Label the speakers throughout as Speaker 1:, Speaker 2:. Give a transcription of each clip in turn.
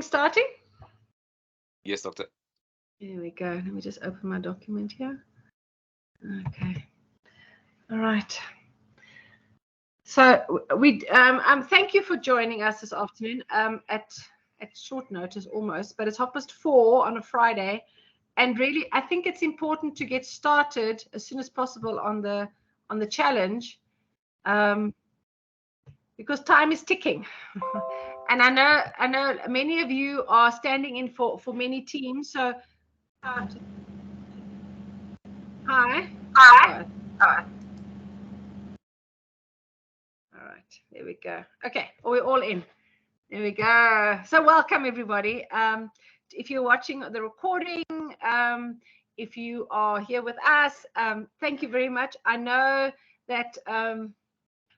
Speaker 1: Starting?
Speaker 2: Yes, Doctor.
Speaker 1: Here we go. Let me just open my document here. Okay. All right. So we thank you for joining us this afternoon at short notice almost, but it's 4:30 on a Friday, and really I think it's important to get started as soon as possible on the challenge, because time is ticking. And I know many of you are standing in for many teams. So hi. All right, there we go. Okay, we're all in. There we go. So welcome everybody. If you're watching the recording, if you are here with us, thank you very much. I know that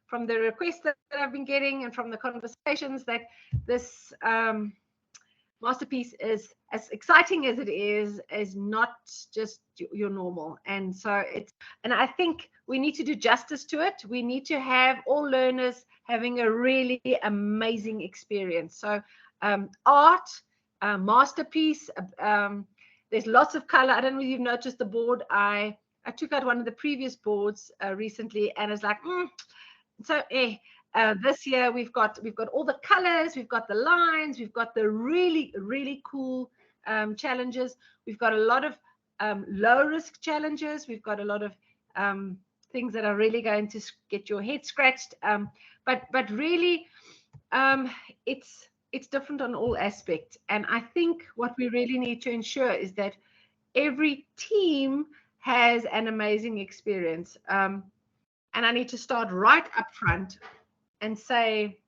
Speaker 1: from the requests that I've been getting and from the conversations that this masterpiece is, as exciting as it is not just your normal. And so and I think we need to do justice to it. We need to have all learners having a really amazing experience. So art, masterpiece, there's lots of color. I don't know if you've noticed the board. I took out one of the previous boards recently, and it's like, so this year we've got all the colors, we've got the lines, we've got the really cool challenges. We've got a lot of low risk challenges. We've got a lot of things that are really going to get your head scratched. But really, it's different on all aspects. And I think what we really need to ensure is that every team has an amazing experience. And I need to start right up front and say,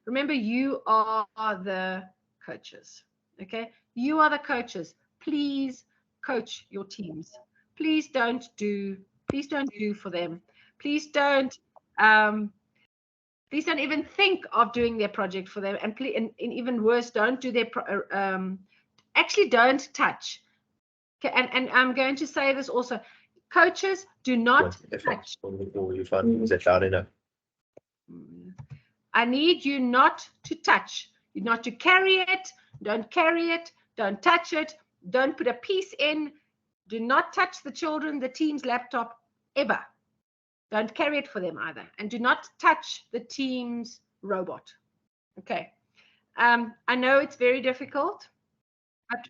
Speaker 1: remember, you are the coaches, okay? You are the coaches. Please coach your teams. Please don't do for them. Please don't even think of doing their project for them. And even worse, don't do their, actually don't touch. Okay, and I'm going to say this also. Coaches, do not touch. I need you not to touch. You not to carry it. Don't carry it. Don't touch it. Don't put a piece in. Do not touch the children, the team's laptop, ever. Don't carry it for them either. And do not touch the team's robot. Okay. I know it's very difficult, but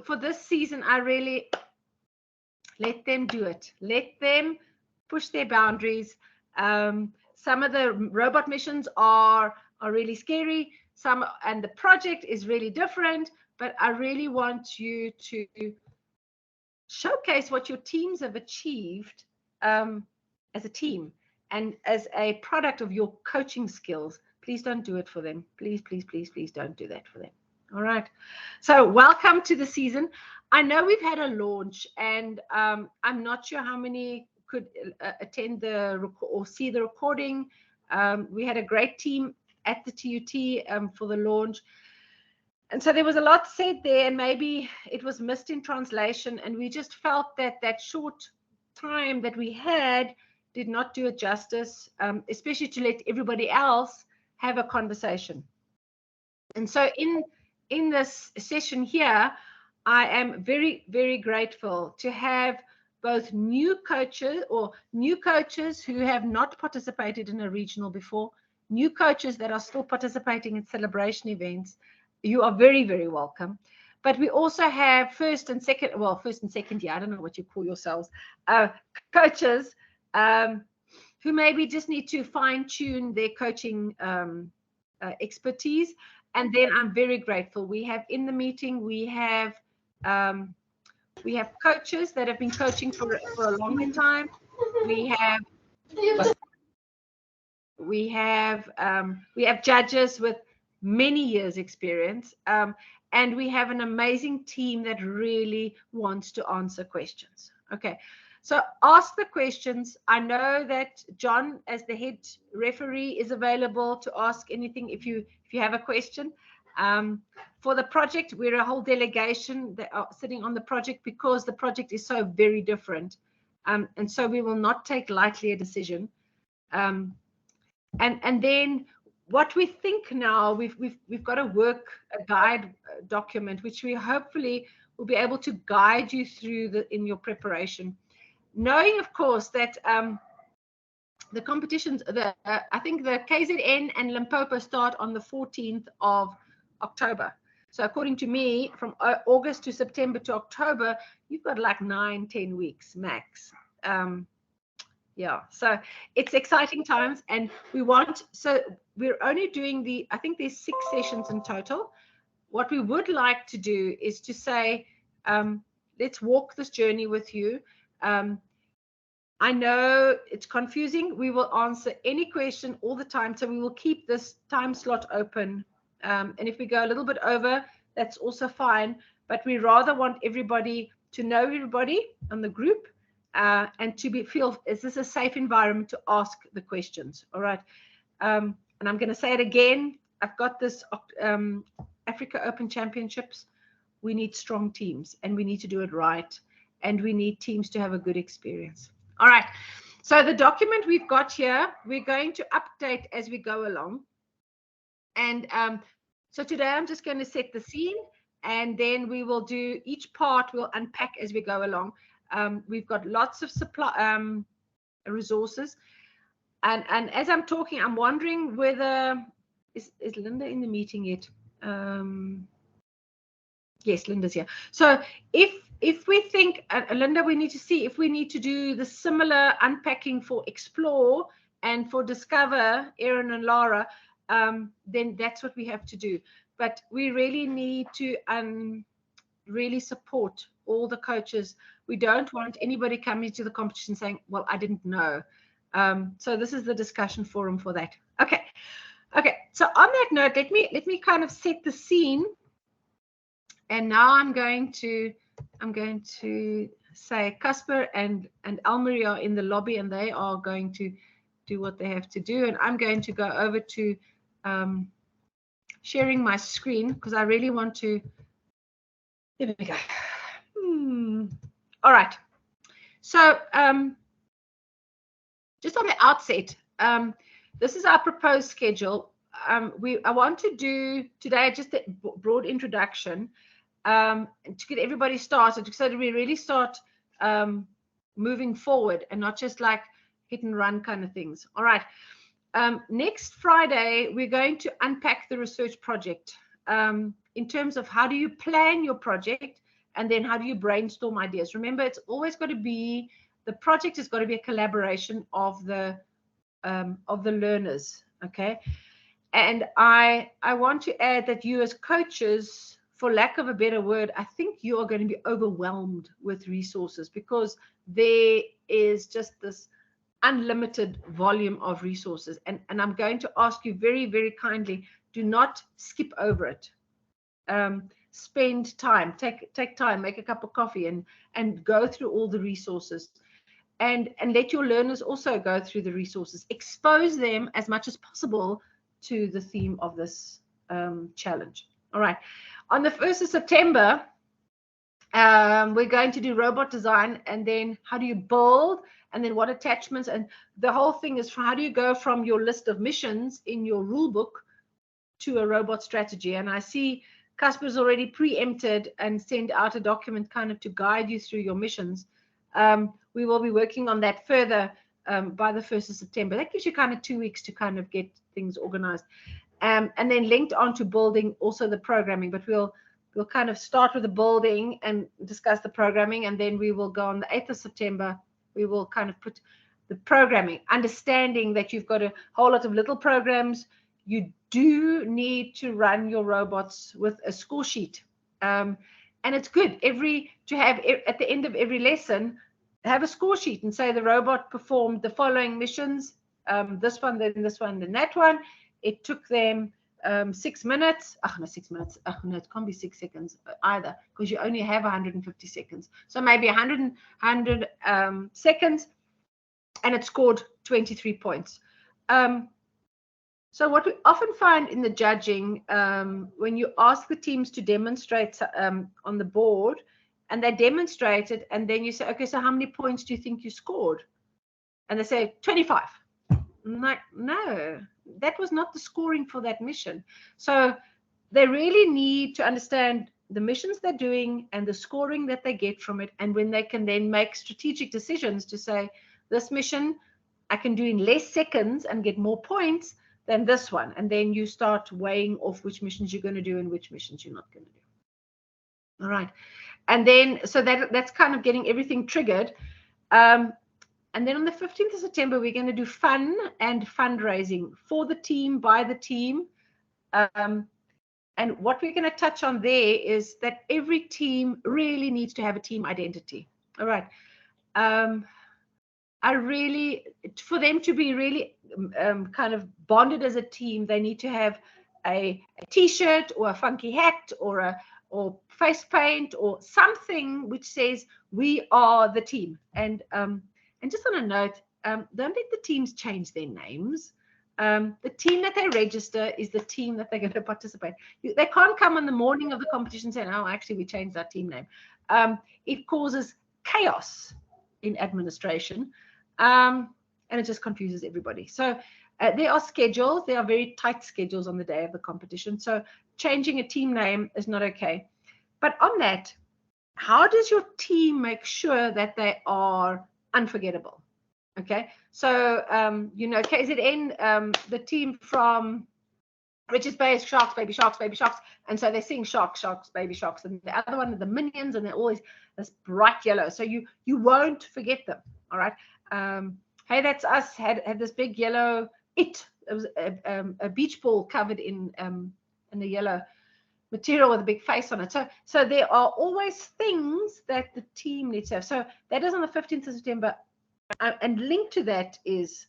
Speaker 1: for this season, I really let them do it. Let them push their boundaries. Some of the robot missions are really scary. And the project is really different. But I really want you to showcase what your teams have achieved as a team and as a product of your coaching skills. Please don't do it for them. Please, please, please, please don't do that for them. All right. So welcome to the season. I know we've had a launch, and I'm not sure how many could attend or see the recording. We had a great team at the TUT for the launch. And so there was a lot said there, and maybe it was missed in translation. And we just felt that short time that we had did not do it justice, especially to let everybody else have a conversation. And so in this session here, I am very, very grateful to have both new coaches who have not participated in a regional before, new coaches that are still participating in celebration events. You are very, very welcome. But we also have first and second year, I don't know what you call yourselves, coaches who maybe just need to fine tune their coaching expertise. And then I'm very grateful. We have in the meeting, we have coaches that have been coaching for a longer time. We have judges with many years experience, and we have an amazing team that really wants to answer questions. Okay, so ask the questions. I know that John, as the head referee, is available to ask anything if you have a question. For the project, we're a whole delegation that are sitting on the project because the project is so very different. And so we will not take lightly a decision. And then what we think now, we've got a guide document, which we hopefully will be able to guide you through in your preparation, knowing, of course, that the competitions, I think the KZN and Limpopo start on the 14th of October. So according to me, from August to September to October, you've got like 9-10 weeks max. Yeah, so it's exciting times, and so we're only doing I think there's 6 sessions in total. What we would like to do is to say, let's walk this journey with you. I know it's confusing. We will answer any question all the time, so we will keep this time slot open. And if we go a little bit over, that's also fine. But we rather want everybody to know everybody on the group, and to feel, is this a safe environment to ask the questions? All right. And I'm going to say it again. I've got this Africa Open Championships. We need strong teams, and we need to do it right. And we need teams to have a good experience. All right. So the document we've got here, we're going to update as we go along. And so today I'm just going to set the scene, and then we will do each part, we'll unpack as we go along. We've got lots of resources. And as I'm talking, I'm wondering whether, is Linda in the meeting yet? Yes, Linda's here. So if we think, Linda, we need to see if we need to do the similar unpacking for Explore and for Discover, Erin and Lara, then that's what we have to do. But we really need to really support all the coaches. We don't want anybody coming to the competition saying, well, I didn't know. So this is the discussion forum for that. Okay. So on that note, let me kind of set the scene. And now I'm going to say Casper and Elmarie are in the lobby, and they are going to do what they have to do. And I'm going to go over to sharing my screen, because I really want to. There we go. All right. So just on the outset, this is our proposed schedule. I want to do today just a broad introduction to get everybody started, so that we really start moving forward and not just like hit and run kind of things. All right. Next Friday, we're going to unpack the research project in terms of how do you plan your project, and then how do you brainstorm ideas. Remember, it's always got to be, the project has got to be a collaboration of the learners. Okay. And I want to add that you as coaches, for lack of a better word, I think you are going to be overwhelmed with resources, because there is just this unlimited volume of resources. And I'm going to ask you very, very kindly, do not skip over it. Spend time, take time, make a cup of coffee and go through all the resources. And let your learners also go through the resources. Expose them as much as possible to the theme of this challenge. All right. On the 1st of September, we're going to do robot design, and then how do you build, and then what attachments, and the whole thing is how do you go from your list of missions in your rule book to a robot strategy. And I see Casper's already preempted and sent out a document kind of to guide you through your missions. We will be working on that further by the 1st of September. That gives you kind of 2 weeks to kind of get things organized. And then linked on to building also the programming, but we'll kind of start with the building and discuss the programming, and then we will go on the 8th of September. We will kind of put the programming, understanding that you've got a whole lot of little programs. You do need to run your robots with a score sheet. And it's good to have at the end of every lesson, have a score sheet and say the robot performed the following missions, this one, then this one, then that one. It took them 6 minutes. Oh, no, 6 minutes. Oh, no, it can't be 6 seconds either, because you only have 150 seconds. So maybe 100 seconds, and it scored 23 points. So what we often find in the judging, when you ask the teams to demonstrate on the board, and they demonstrate it, and then you say, okay, so how many points do you think you scored? And they say 25. Like, no, that was not the scoring for that mission. So they really need to understand the missions they're doing and the scoring that they get from it. And when they can then make strategic decisions to say, this mission I can do in less seconds and get more points than this one. And then you start weighing off which missions you're going to do and which missions you're not going to do. All right. And then, so that's kind of getting everything triggered. And then on the 15th of September, we're going to do fun and fundraising for the team, by the team. And what we're going to touch on there is that every team really needs to have a team identity. All right. For them to be really kind of bonded as a team, they need to have a T-shirt or a funky hat or face paint or something which says we are the team. And just on a note, don't let the teams change their names. The team that they register is the team that they're going to participate. They can't come on the morning of the competition saying, oh, actually, we changed our team name. It causes chaos in administration, and it just confuses everybody. So there are schedules. There are very tight schedules on the day of the competition. So changing a team name is not okay. But on that, how does your team make sure that they are unforgettable? Okay, so KZN, the team from Richards Bay is Sharks, Baby Sharks, Baby Sharks, and so they sing Sharks, Sharks, Baby Sharks, and the other one are the Minions, and they're always this bright yellow, so you won't forget them. All right, Hey That's Us had this big yellow. It was a beach ball covered in the yellow material with a big face on it. So there are always things that the team needs to have. So that is on the 15th of September. And linked to that is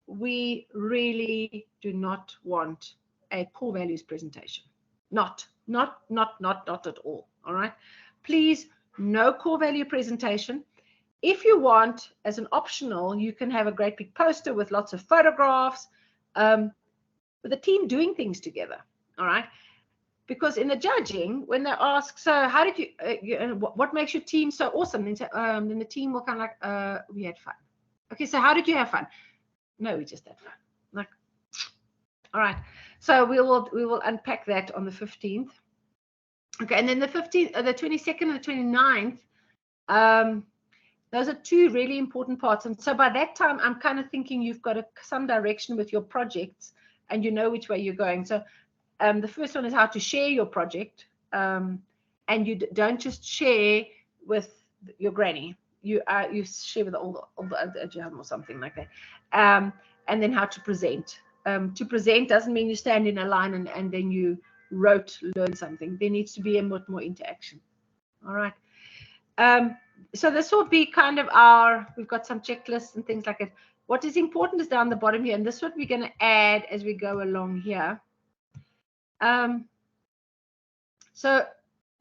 Speaker 1: we really do not want a core values presentation. Not at all. All right. Please, no core value presentation. If you want, as an optional, you can have a great big poster with lots of photographs, with the team doing things together. All right. Because in the judging, when they ask, so how did what makes your team so awesome? Then the team will kind of like, we had fun. Okay, so how did you have fun? No, we just had fun. Like, all right. So we will unpack that on the 15th. Okay, and then the 15th, the 22nd and the 29th, those are two really important parts. And so by that time, I'm kind of thinking you've got some direction with your projects and you know which way you're going. So the first one is how to share your project, and you don't just share with your granny. You share with all the other jam or something like that, and then how to present. To present doesn't mean you stand in a line and then you learn something. There needs to be a lot more interaction. All right. So this will be kind of we've got some checklists and things like that. What is important is down the bottom here, and this is what we're going to add as we go along here. So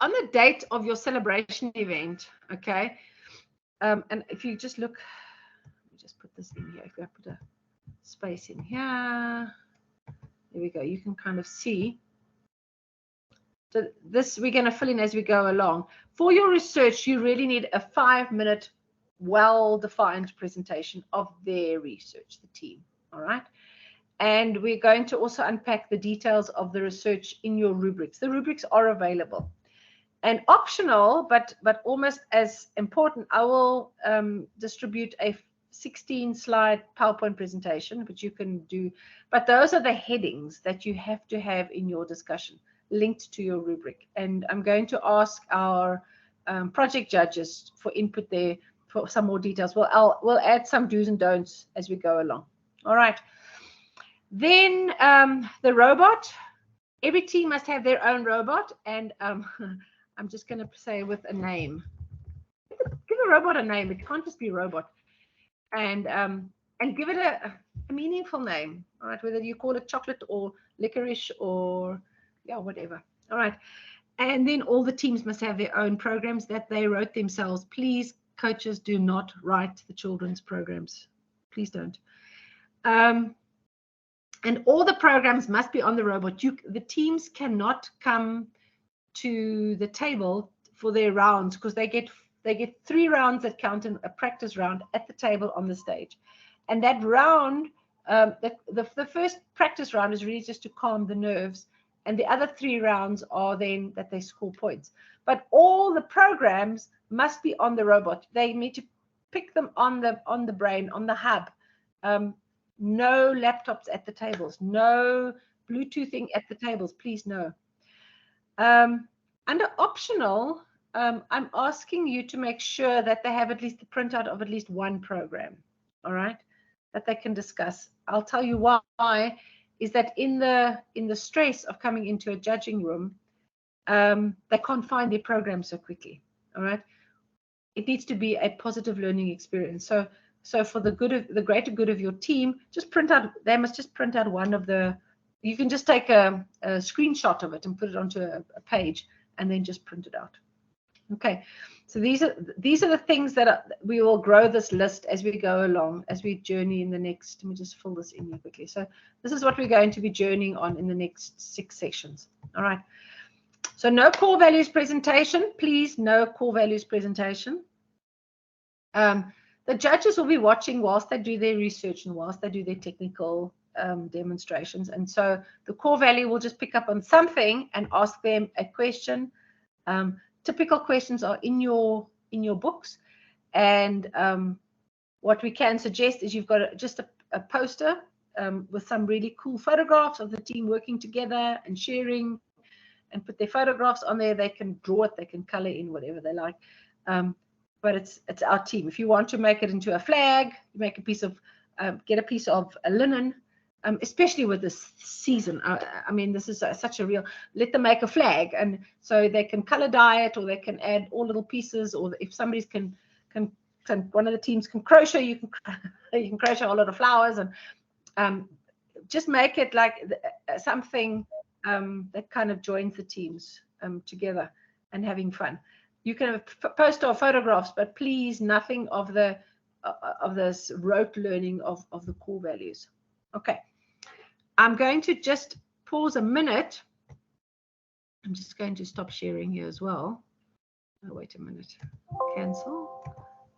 Speaker 1: on the date of your celebration event, okay, and if you just look, let me just put this in here. If I put a space in here, there we go. You can kind of see. So this we're going to fill in as we go along. For your research, you really need a 5-minute, well-defined presentation of their research, the team. All right. And we're going to also unpack the details of the research in your rubrics. The rubrics are available. And optional, but almost as important, I will distribute a 16-slide PowerPoint presentation, which you can do. But those are the headings that you have to have in your discussion, linked to your rubric. And I'm going to ask our project judges for input there for some more details. We'll add some do's and don'ts as we go along. All right. Then the robot, every team must have their own robot, and I'm just going to say with a name. Give a robot a name. It can't just be robot, and give it a meaningful name. All right, whether you call it chocolate or licorice or whatever. All right, and then all the teams must have their own programs that they wrote themselves. Please, coaches, do not write the children's programs. Please don't. And all the programs must be on the robot. The teams cannot come to the table for their rounds because they get 3 rounds that count in a practice round at the table on the stage. And that round The first practice round is really just to calm the nerves, and the other 3 rounds are then that they score points. But all the programs must be on the robot. They need to pick them on the brain, on the hub. No laptops at the tables, no Bluetoothing at the tables, please no. Under optional, I'm asking you to make sure that they have at least the printout of at least one program, all right, that they can discuss. I'll tell you why, is that in the stress of coming into a judging room, they can't find their program so quickly, all right? It needs to be a positive learning experience. So for the greater good of your team, just print out, they must just print out one of the, you can just take a screenshot of it and put it onto a page and then just print it out. Okay, so these are the things that we will grow this list as we go along, as we journey in the next, let me just fill this in here quickly. So this is what we're going to be journeying on in the next 6 sessions. All right, so no core values presentation, please, no core values presentation. The judges will be watching whilst they do their research and whilst they do their technical demonstrations, and so the core value will just pick up on something and ask them a question. Typical questions are in your books, and what we can suggest is you've got just a poster with some really cool photographs of the team working together and sharing, and put their photographs on there. They can draw it, they can color in whatever they like, but it's our team. If you want to make it into a flag, you make a piece of get a piece of a linen. Especially with this season, I mean, this is such a real, let them make a flag, and so they can color dye it, or they can add all little pieces, or if somebody's can one of the teams can crochet, you can crochet a lot of flowers, and just make it like something that kind of joins the teams together and having fun. You can have poster or photographs, but please nothing of this rote learning of the core values. Okay. I'm going to just pause a minute. I'm just going to stop sharing here as well. Oh, wait a minute. Cancel.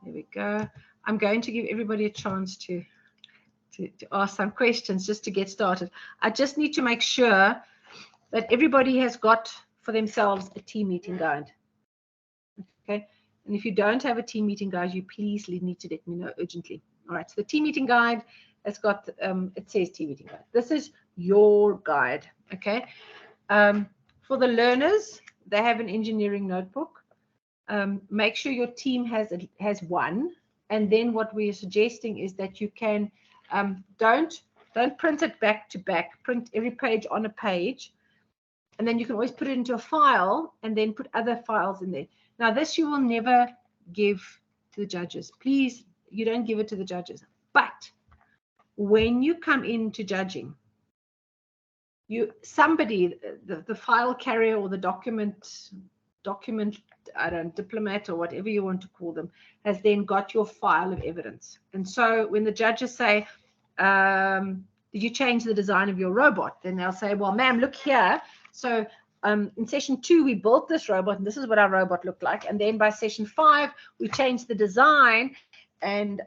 Speaker 1: There we go. I'm going to give everybody a chance to ask some questions just to get started. I just need to make sure that everybody has got for themselves a team meeting guide. Okay. And if you don't have a team meeting guide, you please need to let me know urgently. All right. So the team meeting guide, it's got it says team meeting guide. This is your guide. Okay. For the learners, they have an engineering notebook. Make sure your team has one, and then what we're suggesting is that you can don't print it back to back. Print every page on a page, and then you can always put it into a file and then put other files in there. Now this you will never give to the judges. Please, you don't give it to the judges. But when you come into judging, somebody, the file carrier or the document, I don't know, diplomat or whatever you want to call them, has then got your file of evidence. And so when the judges say, did you change the design of your robot? Then they'll say, well, ma'am, look here. So in session 2, we built this robot, and this is what our robot looked like. And then by session 5, we changed the design, and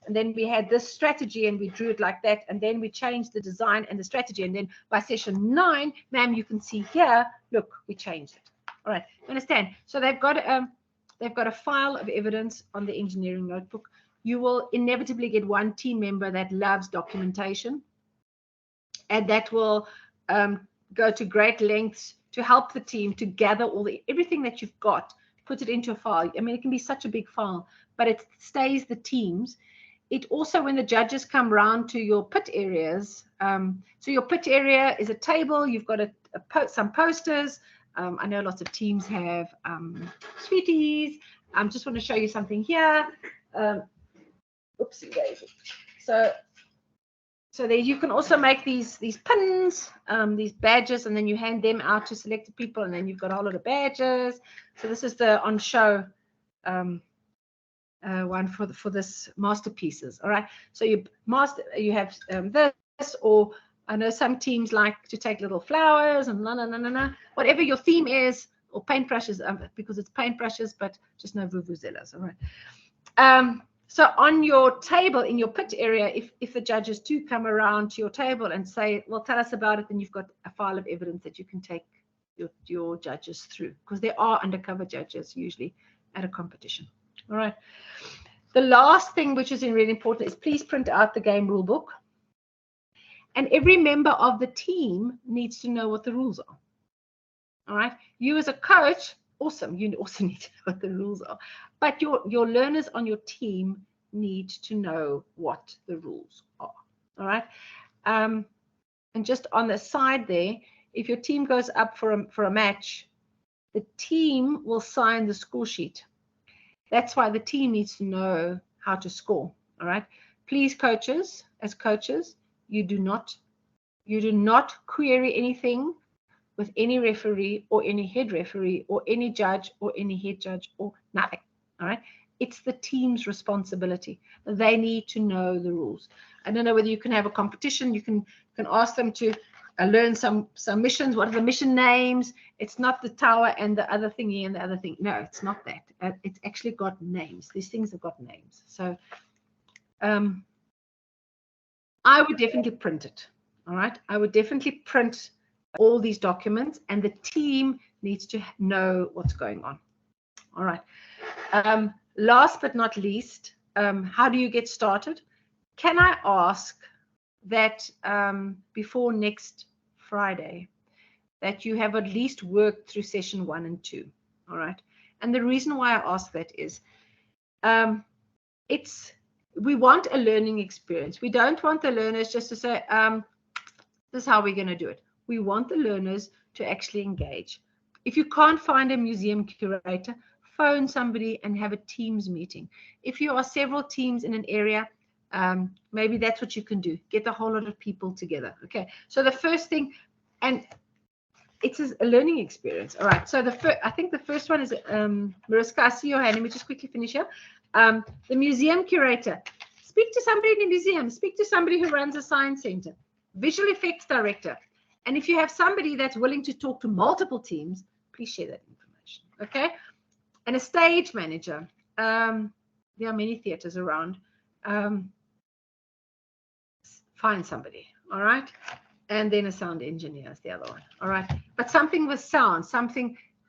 Speaker 1: then we had this strategy, and we drew it like that. And then we changed the design and the strategy. And then by session 9, ma'am, you can see here, look, we changed it. All right, understand? So they've got a file of evidence on the engineering notebook. You will inevitably get one team member that loves documentation, and that will go to great lengths to help the team to gather everything that you've got, put it into a file. I mean, it can be such a big file, but it stays the teams. It also, when the judges come round to your pit areas, so your pit area is a table. You've got some posters. I know lots of teams have sweeties. I just want to show you something here. Oopsie daisy. So there you can also make these pins, these badges, and then you hand them out to selected people, and then you've got a whole lot of badges. So this is the on show one for this masterpieces. All right. So you have this, or I know some teams like to take little flowers and whatever your theme is, or paintbrushes, because it's paintbrushes, but just no vuvuzelas. All right. So on your table, in your pit area, if the judges do come around to your table and say, well, tell us about it, then you've got a file of evidence that you can take your judges through, because there are undercover judges usually at a competition. All right. The last thing, which is really important, is please print out the game rule book. And every member of the team needs to know what the rules are. All right. You as a coach, awesome. You also need to know what the rules are. But your learners on your team need to know what the rules are. All right. And just on the side there, if your team goes up for a match, the team will sign the score sheet. That's why the team needs to know how to score. All right. Please, coaches, as coaches, you do not query anything with any referee or any head referee or any judge or any head judge or nothing. All right. It's the team's responsibility. They need to know the rules. I don't know whether you can have a competition. You can ask them to learn some missions. What are the mission names? It's not the tower and the other thingy and the other thing. No, it's not that. It's actually got names. These things have got names. So I would definitely print it. All right. I would definitely print all these documents, and the team needs to know what's going on. All right. Last but not least, how do you get started? Can I ask that before next Friday, that you have at least worked through session 1 and 2? All right. And the reason why I ask that is we want a learning experience. We don't want the learners just to say, this is how we're going to do it. We want the learners to actually engage. If you can't find a museum curator, phone somebody and have a Teams meeting. If you are several teams in an area, maybe that's what you can do. Get a whole lot of people together. Okay. So the first thing, and it's a learning experience. All right. So I think the first one is Mariska. I see your hand. Let me just quickly finish here. The museum curator. Speak to somebody in the museum. Speak to somebody who runs a science center. Visual effects director. And if you have somebody that's willing to talk to multiple teams, please share that information. Okay. And a stage manager. There are many theaters around. Find somebody. All right. And then a sound engineer is the other one. All right. But something with sound,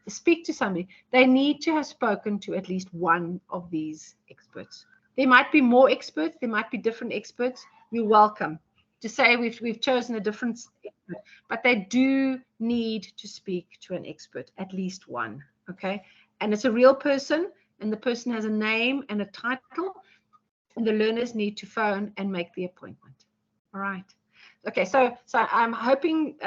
Speaker 1: speak to somebody. They need to have spoken to at least one of these experts. There might be more experts. There might be different experts. You're welcome to say we've chosen a different expert, but they do need to speak to an expert, at least one. Okay. And it's a real person, and the person has a name and a title, and the learners need to phone and make the appointment. All right. Okay. So I'm hoping,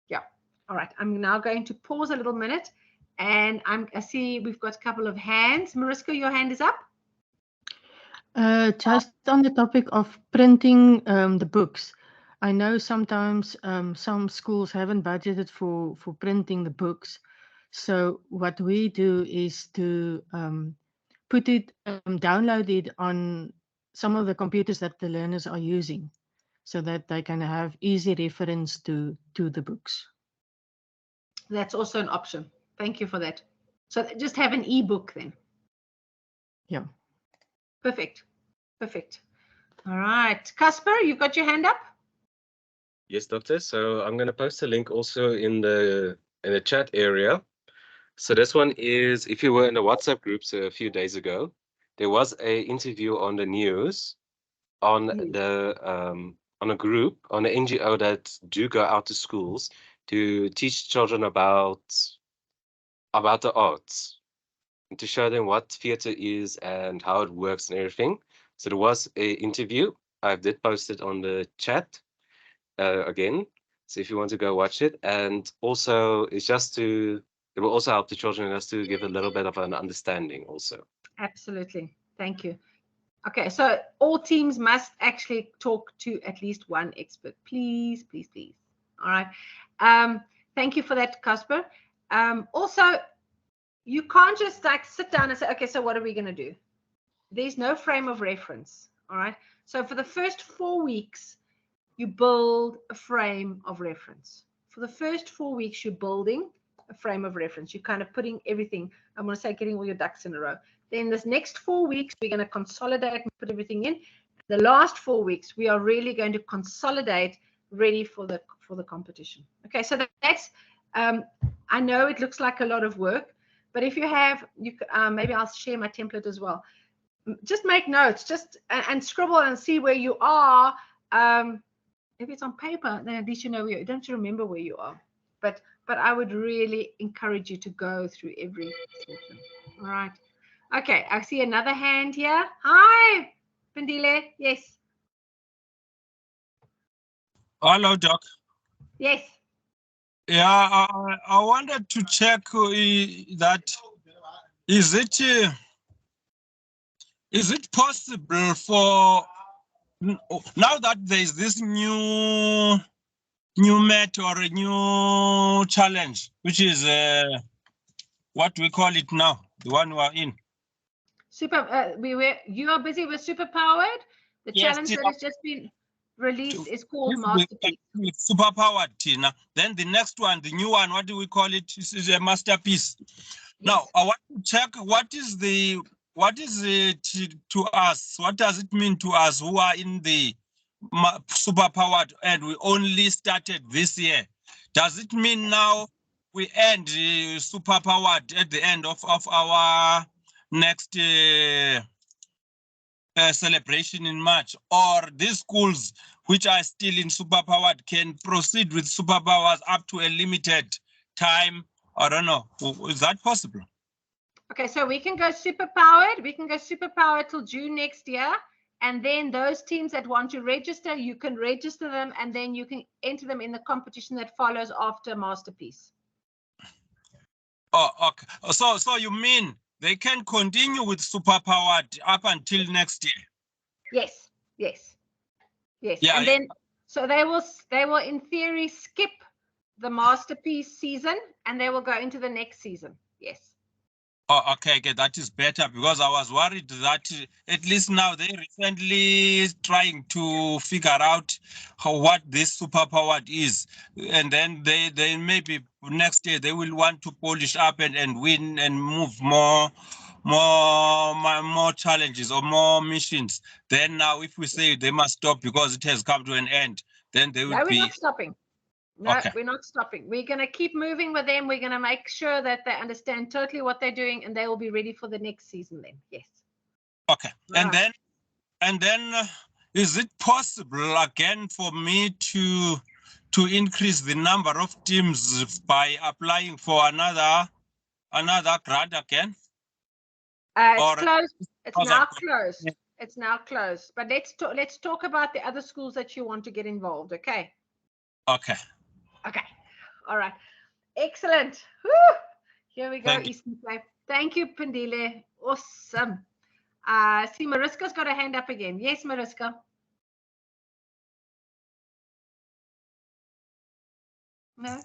Speaker 1: yeah. All right. I'm now going to pause a little minute, and I see we've got a couple of hands. Mariska, your hand is up.
Speaker 3: Just on the topic of printing the books, I know sometimes some schools haven't budgeted for printing the books. So what we do is to put it, download it on some of the computers that the learners are using, so that they can have easy reference to the books.
Speaker 1: That's also an option. Thank you for that. So just have an ebook then.
Speaker 3: Yeah.
Speaker 1: Perfect. Perfect. All right. Casper, you've got your hand up?
Speaker 2: Yes, Doctor. So I'm going to post a link also in the chat area. So this one is, if you were in the WhatsApp groups a few days ago, there was an interview on the news on on a group, on an NGO that do go out to schools to teach children about the arts, and to show them what theater is and how it works and everything. So there was an interview. I did post it on the chat again. So if you want to go watch it, and also it's just it will also help the children just to give a little bit of an understanding also.
Speaker 1: Absolutely. Thank you. Okay, so all teams must actually talk to at least one expert. Please, please, please. All right. Thank you for that, Casper. Also, you can't just like sit down and say, okay, so what are we going to do? There's no frame of reference. All right. So for the first 4 weeks, you build a frame of reference. For the first 4 weeks, you're building a frame of reference. You're kind of putting everything, I'm going to say getting all your ducks in a row. Then this next 4 weeks, we're going to consolidate and put everything in. The last 4 weeks, we are really going to consolidate, ready for the competition. Okay, so that's, I know it looks like a lot of work, but if you have, maybe I'll share my template as well. Just make notes, and scribble and see where you are. If it's on paper, then at least you know where you don't remember where you are. But I would really encourage you to go through every section. All right. Okay, I see another hand here. Hi, Pendile. Yes.
Speaker 4: Hello, Doc.
Speaker 1: Yes.
Speaker 4: Yeah, I wanted to check that is it possible for now that there is this new met or a new challenge, which is what we call it now, the one we are in.
Speaker 1: You are busy with Superpowered. The challenge that has just been released is called Masterpiece.
Speaker 4: Superpowered, Tina. Then the next one, the new one, what do we call it? This is a Masterpiece. Yes. Now, I want to check what is it to us? What does it mean to us who are in the Superpowered and we only started this year? Does it mean now we end Superpowered at the end of our next celebration in March, or these schools which are still in Superpowered can proceed with Superpowers up to a limited time? I don't know. Is that possible?
Speaker 1: Okay, so we can go Superpowered. We can go Superpowered till June next year. And then those teams that want to register, you can register them, and then you can enter them in the competition that follows after Masterpiece.
Speaker 4: Oh, okay. So you mean they can continue with Superpowered up until next year?
Speaker 1: Yes, yes, yes.
Speaker 4: Yeah,
Speaker 1: and then so they will in theory skip the Masterpiece season and they will go into the next season. Yes.
Speaker 4: Oh, okay, that is better, because I was worried that at least now they recently trying to figure out what this Superpowered is, and then they maybe next year they will want to polish up and win and move more challenges or more missions. Then now if we say they must stop because it has come to an end, then they will be.
Speaker 1: No, we're not stopping. No,
Speaker 4: okay.
Speaker 1: We're not stopping. We're going to keep moving with them. We're going to make sure that they understand totally what they're doing, and they will be ready for the next season then. Yes.
Speaker 4: Okay. Right. And then is it possible again for me to increase the number of teams by applying for another grant again?
Speaker 1: It's closed. It's now closed. It's now closed. But let's talk about the other schools that you want to get involved. Okay.
Speaker 4: Okay.
Speaker 1: Okay. All right. Excellent. Woo! Here we go, Eastern Cape. Thank you, Pendile. Awesome. See, Mariska's got a hand up again. Yes, Mariska. No.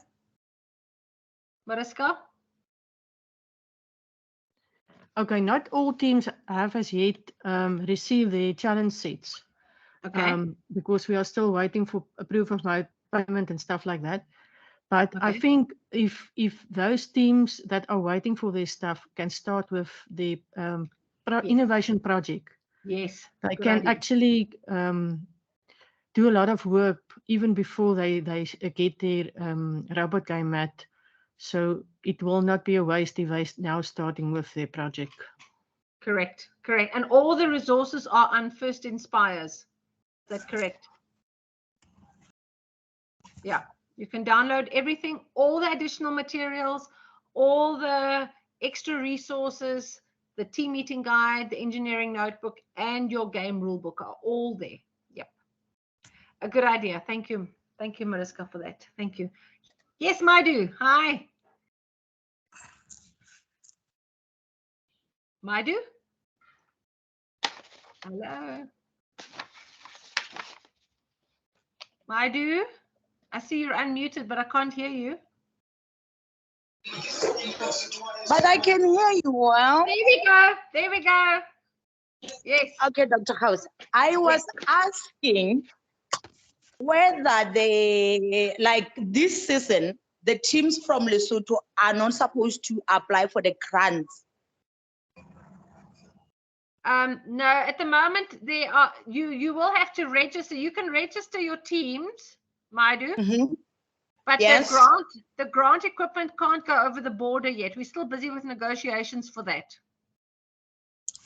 Speaker 1: Mariska?
Speaker 3: Okay, not all teams have as yet received the challenge sets.
Speaker 1: Okay.
Speaker 3: Because we are still waiting for approval of payment and stuff like that. But okay. I think if those teams that are waiting for this stuff can start with the innovation project,
Speaker 1: yes,
Speaker 3: they can actually do a lot of work even before they get their robot game mat. So it will not be a waste if they now starting with their project.
Speaker 1: Correct. And all the resources are on First Inspires. Is that correct? Yeah. You can download everything, all the additional materials, all the extra resources, the team meeting guide, the engineering notebook, and your game rulebook are all there. Yep. A good idea. Thank you. Thank you, Mariska, for that. Thank you. Yes, Maidu. Hi. Maidu? Hello. Maidu? I see you're unmuted, but I can't hear you.
Speaker 5: But I can hear you well.
Speaker 1: There we go. Yes.
Speaker 5: Okay, Dr. House. I was asking whether they, like this season, the teams from Lesotho are not supposed to apply for the grants?
Speaker 1: No, at the moment there are you will have to register. You can register your teams, Maidu, but
Speaker 5: Yes.
Speaker 1: the grant equipment can't go over the border yet. We're still busy with negotiations for that.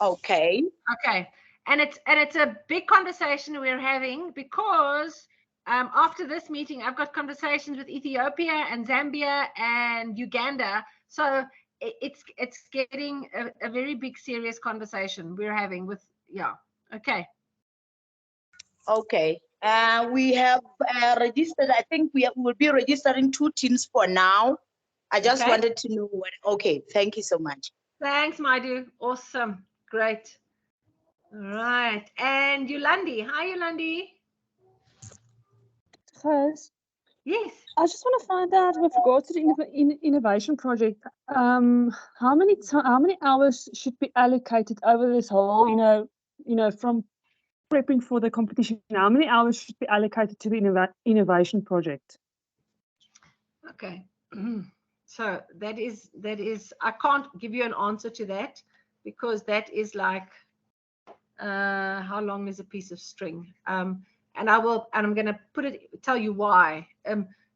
Speaker 5: Okay.
Speaker 1: Okay, and it's a big conversation we're having because after this meeting, I've got conversations with Ethiopia and Zambia and Uganda. So it's getting a very big, serious conversation we're having with, yeah. Okay.
Speaker 5: Okay. We have registered, I think we will be registering 2 teams for now. I just
Speaker 1: Okay.
Speaker 5: wanted to know what, okay, thank you so much.
Speaker 1: Thanks, Maidu. Awesome. Great. All right. And Yolandi. Hi, Yolandi.
Speaker 6: First,
Speaker 1: Yes.
Speaker 6: I just want to find out with regards to the innovation project, how many hours should be allocated over this whole, from prepping for the competition? How many hours should be allocated to the innovation project?
Speaker 1: Okay. So that is I can't give you an answer to that because that is like how long is a piece of string? And I'm going to tell you why.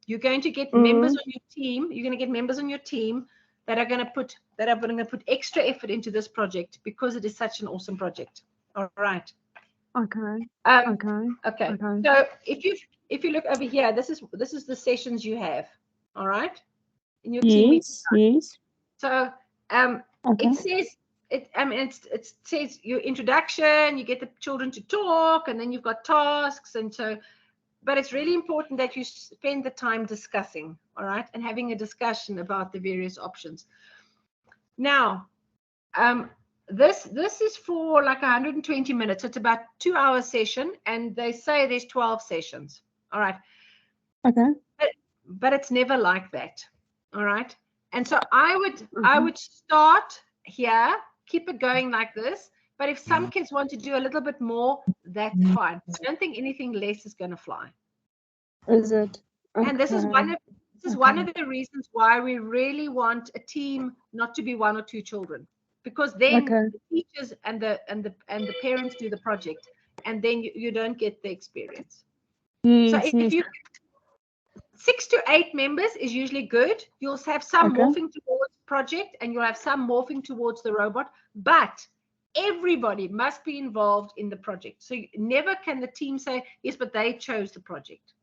Speaker 1: You're going to get members on your team. You're going to get members on your team that are going to put extra effort into this project because it is such an awesome project. All right.
Speaker 6: Okay.
Speaker 1: Okay. So if you look over here, this is the sessions you have. All right. In your team.
Speaker 6: Yes.
Speaker 1: So it says it says your introduction, you get the children to talk, and then you've got tasks, and so. But it's really important that you spend the time discussing, all right, and having a discussion about the various options. Now, this is for like 120 minutes. It's about 2-hour session, and they say there's 12 sessions. All right.
Speaker 6: Okay.
Speaker 1: But it's never like that. All right. And so I would start here, keep it going like this. But if some kids want to do a little bit more, that's fine. I don't think anything less is going to fly.
Speaker 6: Is it? Okay.
Speaker 1: And this is one of the reasons why we really want a team not to be 1 or 2 children, because then the teachers and the parents do the project, and then you don't get the experience. So if you 6 to 8 members is usually good. You'll have some morphing towards project, and you'll have some morphing towards the robot, but everybody must be involved in the project. So never can the team say, yes, but they chose the project.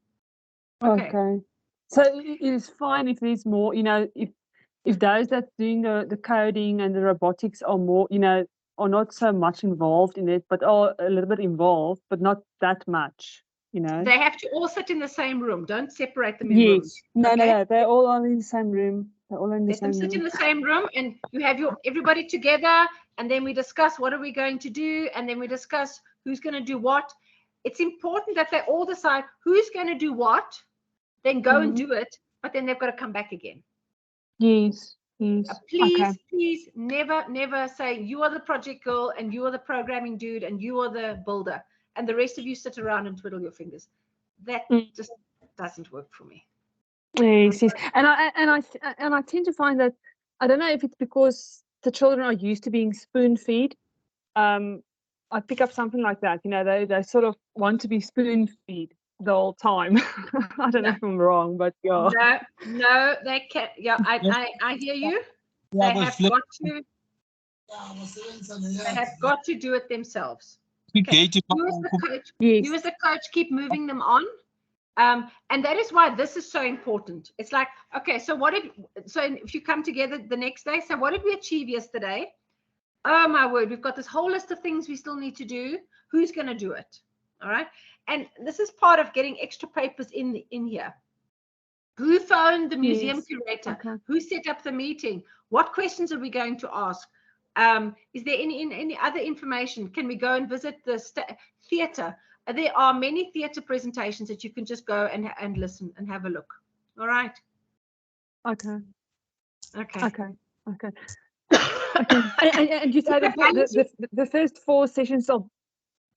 Speaker 6: Okay. So it is fine if there's more, if those that doing the coding and the robotics are more, are not so much involved in it, but are a little bit involved, but not that much.
Speaker 1: They have to all sit in the same room. Don't separate them in rooms.
Speaker 6: No, they're all in the same room. They're all in the same room.
Speaker 1: Sit in the same room, and you have everybody together, and then we discuss what are we going to do, and then we discuss who's going to do what. It's important that they all decide who's going to do what, then go and do it, but then they've got to come back again.
Speaker 6: Yes.
Speaker 1: Please never say you are the project girl and you are the programming dude and you are the builder, and the rest of you sit around and twiddle your fingers. That just doesn't work for me.
Speaker 6: Yes. And I tend to find that, I don't know if it's because the children are used to being spoon-fed. I pick up something like that. They sort of want to be spoon-fed the whole time. I don't know if I'm wrong, but yeah.
Speaker 1: No, they can't. Yeah, I hear you. They have got to do it themselves. Okay. You as the coach keep moving them on. And that is why this is so important. It's like, okay, so if you come together the next day, so what did we achieve yesterday? Oh my word, we've got this whole list of things we still need to do. Who's going to do it? All right. And this is part of getting extra papers in here. Who phoned the museum curator?
Speaker 6: Okay.
Speaker 1: Who set up the meeting? What questions are we going to ask? Is there any other information? Can we go and visit the theatre? There are many theatre presentations that you can just go and listen and have a look. All right.
Speaker 6: Okay.
Speaker 1: Okay.
Speaker 6: And you said the first 4 sessions are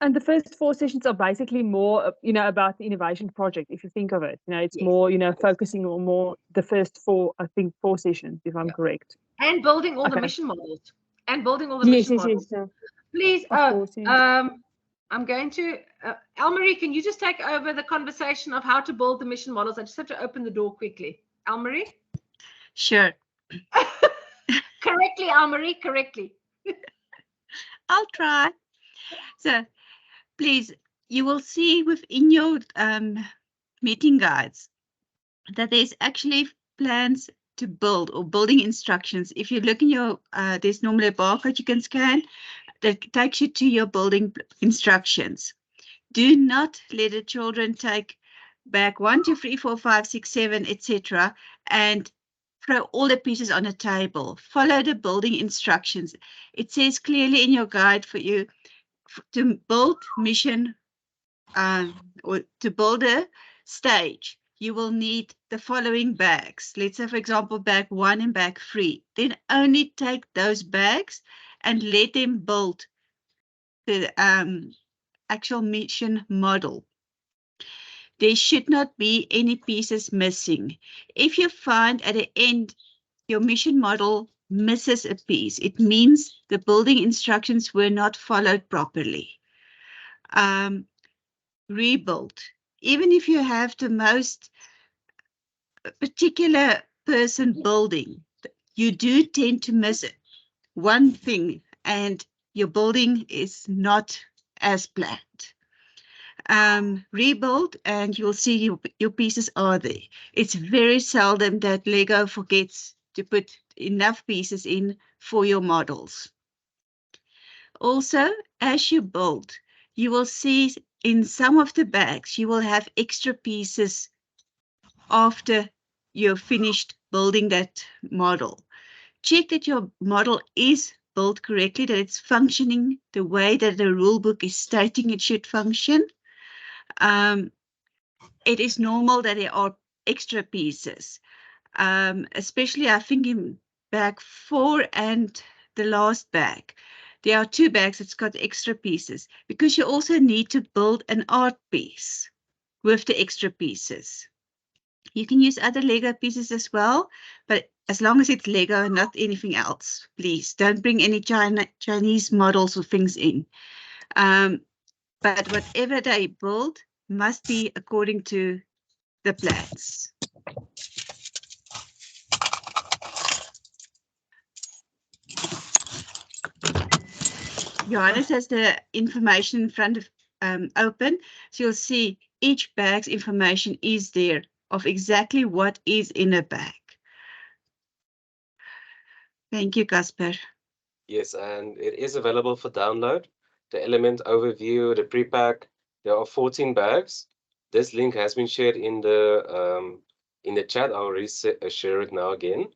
Speaker 6: And the first 4 sessions are basically more, you know, about the innovation project. If you think of it, you know, it's
Speaker 1: Yes.
Speaker 6: more, you know, focusing on more the first 4, I think 4 sessions, if I'm
Speaker 1: Yeah.
Speaker 6: correct.
Speaker 1: And building all the
Speaker 6: Okay.
Speaker 1: mission models. And building all the
Speaker 6: Yes,
Speaker 1: mission
Speaker 6: yes,
Speaker 1: models.
Speaker 6: yes.
Speaker 1: Please,
Speaker 6: Of course, yes.
Speaker 1: I'm going to, Elmarie, can you just take over the conversation of how to build the mission models? I just have to open the door quickly. Elmarie?
Speaker 7: Sure.
Speaker 1: Correctly, Elmarie, correctly.
Speaker 7: I'll try. So please, you will see within your meeting guides that there's actually plans to build or building instructions. If you look in your, there's normally a barcode you can scan that takes you to your building instructions. Do not let the children take back 1, 2, 3, 4, 5, 6, 7, etc. and throw all the pieces on a table. Follow the building instructions. It says clearly in your guide for you to build mission or to build a stage, you will need the following bags. Let's say, for example, bag 1 and bag 3. Then only take those bags and let them build the actual mission model. There should not be any pieces missing. If you find at the end your mission model misses a piece, it means the building instructions were not followed properly. Rebuild. Even if you have the most particular person building, you do tend to miss one thing and your building is not as planned. Rebuild and you'll see your pieces are there. It's very seldom that Lego forgets to put enough pieces in for your models. Also, as you build, you will see in some of the bags, you will have extra pieces after you've finished building that model. Check that your model is built correctly, that it's functioning the way that the rule book is stating it should function. It is normal that there are extra pieces, especially I think in bag 4 and the last bag. There are 2 bags that's got extra pieces because you also need to build an art piece with the extra pieces. You can use other Lego pieces as well, but as long as it's Lego and not anything else, please don't bring any Chinese models or things in. But whatever they build must be according to the plans. Johannes has the information in front of open, so you'll see each bag's information is there of exactly what is in a bag. Thank you, Casper.
Speaker 2: Yes, and it is available for download. The element overview, the pre-pack, there are 14 bags. This link has been shared in the chat. I'll share it now again.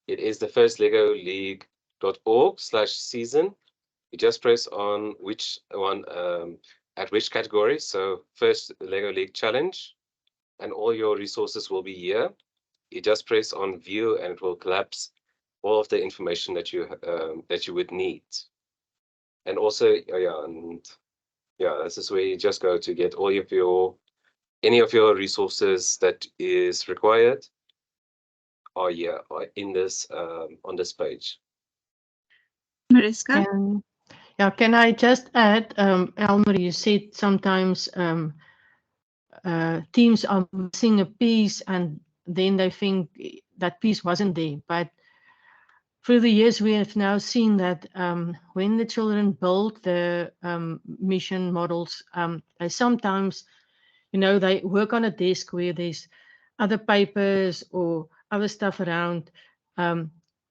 Speaker 2: It is the firstlegoleague.org/season. You just press on which one at which category. So first Lego League Challenge, and all your resources will be here. You just press on view and it will collapse all of the information that you would need. And also, this is where you just go to get all of any of your resources that is required are here or in this on this page.
Speaker 7: Mariska?
Speaker 3: Yeah, can I just add, Elmer, you said sometimes teams are missing a piece and then they think that piece wasn't there. But through the years, we have now seen that when the children build the mission models, they sometimes, you know, they work on a desk where there's other papers or other stuff around. The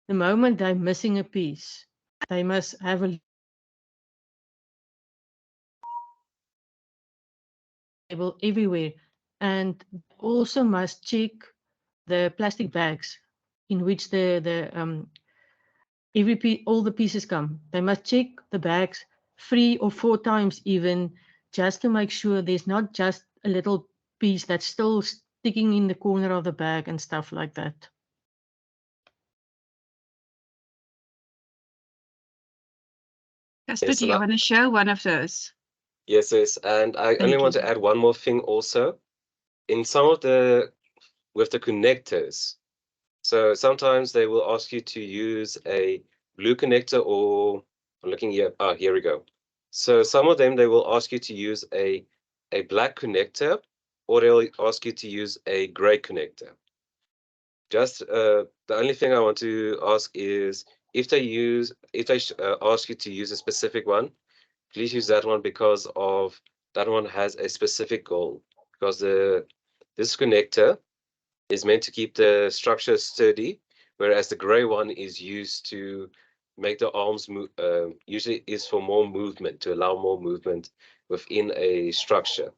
Speaker 3: moment they're missing a piece, they must have a label everywhere, and also must check the plastic bags in which all the pieces come. They must check the bags 3 or 4 times even, just to make sure there's not just a little piece that's still sticking in the corner of the bag and stuff like that.
Speaker 7: Casper, do you want to show one of those?
Speaker 2: Yes, yes. And I only want to add one more thing also. In some of with the connectors, so sometimes they will ask you to use a blue connector, or I'm looking here. Ah, here we go. So some of them, they will ask you to use a black connector, or they'll ask you to use a gray connector. Just the only thing I want to ask is if they ask you to use a specific one, please use that one, because of that one has a specific goal. Because this connector is meant to keep the structure sturdy, whereas the gray one is used to make the arms move. Usually is for more movement, to allow more movement within a structure.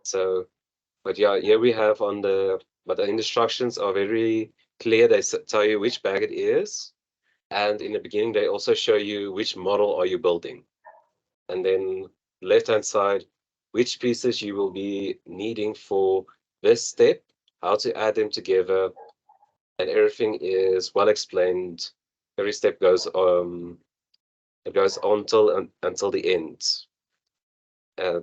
Speaker 2: So, but yeah, here we have but the instructions are very clear. They tell you which bag it is, and in the beginning they also show you which model are you building, and then left-hand side, which pieces you will be needing for this step, how to add them together, and everything is well explained. Every step goes it goes on until the end.